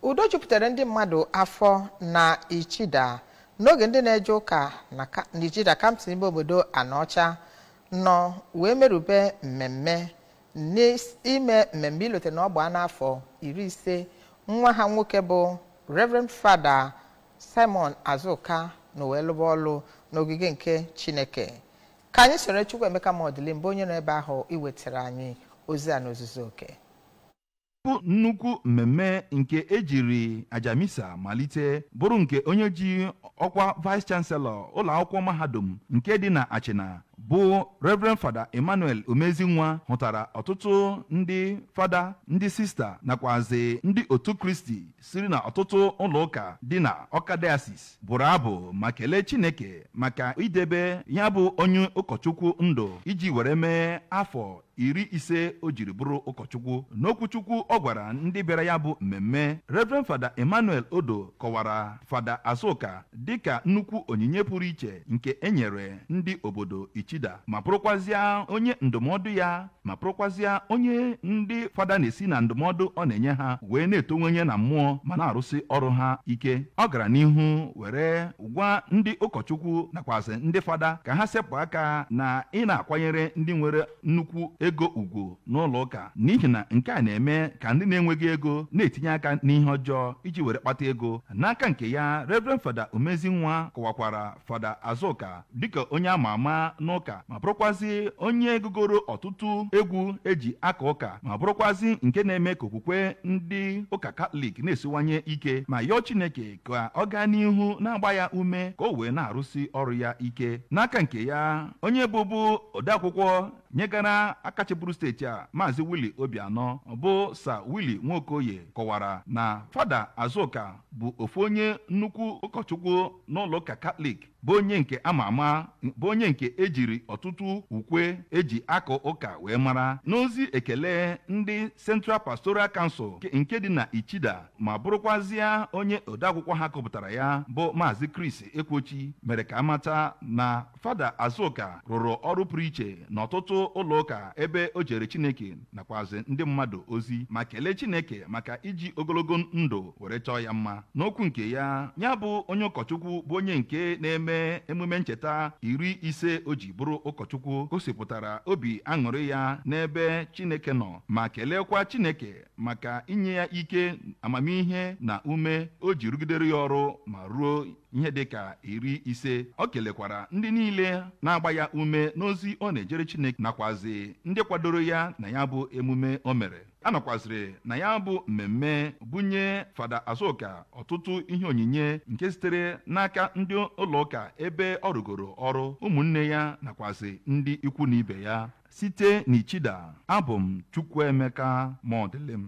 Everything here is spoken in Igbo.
udo jupụtara ndị mmadụ afọ na Ichida n'oge ndị na-eje ụka na Ichida kampụs ime obodo Anọcha nọ wee merube mmemme n'ime mmemme ilote na ọgba n'afọ 50 nwa ha nwoke bụ Reverend Father Simon Azuka na wee lụba ọlụ n'ogige nke Chineke. Ka anyị soro Chukwuemeka Modili mbụ onye nọ ebe ahụ iwetara anyị ozi a n'ozuzu oke. Nnukwu mmemme nke ejiri ajamisa malite bụrụ nke onye ji ọkwa Vice Chancellor ụlọ akwụkwọ mahadum nke dị na Achịna bụ Reverend Father Emmanuel Omezinwa hụtara ọtụtụ ndị fada, ndị sista nakwazi ndị otu Kristi siri na ọtụtụ ụlọ ụka dị na Ọka Diocese bụrụ abụ ma kelee Chineke maka idebe ya bụ onye ụkọchukwu ndụ iji were mee afọ 50 o jiri bụrụ ụkọchukwu. N'okwuchukwu ọ gwara ndị bịara ya bụ mmemme, Reverend Father Emmanuel Odo kọwara Father Azuka dịka nnukwu onyinye pụrụ iche nke enyere ndị obodo Ichida ma bụrụkwazịa onye ndụmọdụ ya ma bụrụkwazịa onye ndị fada na-esi na ndụmọdụ ọ na-enye ha wee na-etonwenye na mmụọ ma na-arụsị ọrụ ha ike. Ọ gara n'ihu were gwa ndị ụkọchukwu nakwazi ndị fada ka ha sepụ aka na ị na-akwanyere ndị nwere nnukwu ego ugwu n'ụlọ ụka, n'ihi na nke a na-eme ka ndị na-enweghị ego na-etinye aka n'ihe ọjọọ iji were kpata ego. N'aka nke ya, Reverend Father Omezinwa kọwakwara Father Azuka dịka onye ama ama n'ụka ma bụrụkwazi onye gụgoro ọtụtụ egwu eji aka ụka ma bụrụkwazi nke na-eme ka okwukwe ndị ụka Katọlik na-esiwanye ike ma yọọ Chineke ka ọ gaa n'ihu na-agba ya ume ka o wee na-arụsi ọrụ ya ike. N'aka nke ya, onye bụbu odeakwụkwọ nyegara aka chịbụrụ steeti a Maazị Willie Obianọ bụ Sir Willie Nwokoye kọwara na Father Azuka bụ ofu onye nnukwu ụkọchukwu n'ụlọ ụka Katọlik bụ onye nke ama ama, bụ onye nke ejiri ọtụtụ ukwe eji aka ụka wee mara. N'ozi ekele ndị Central Pastoral Council nke dị na Ichida ma bụrụkwazịa onye odeakwụkwọ ha kọpụtara ya bụ Maazị Chris Ekwochi mere ka amata na Father Azuka rụrụ ọrụ pụrụ iche n'ọtụtụ ụlọ ụka ebe o jere Chineke nakwazi ndị mmadụ ozi ma kelee Chineke maka iji ogologo ndụ were chọọ ya mma. N'okwu nke ya, ya bụ onye ụkọchukwu bụ onye nke na-eme emume ncheta 50 o ji bụrụ ụkọchukwu gosipụtara obi aṅụrị ya n'ebe Chineke nọ ma keleekwa Chineke maka inye ya ike, amamihe na ume o ji rugidere ya ọrụ ma ruo ihe dịka 50. Ọ kelekwara ndị niile na-agba ya ume n'ozi ọ na-ejere Chineke nakwazi ndị kwadoro ya na ya bụ emume o mere. A nọkwaziri na ya bụ mmemme bunye Father Azuka ọtụtụ ihe onyinye nke sitere n'aka ndị ụlọ ụka ebe ọ rụgoro ọrụ, ụmụnne ya nakwazi ndị ikwu na ibe ya. Site n'Ichida, abụ m Chukwuemeka Modili.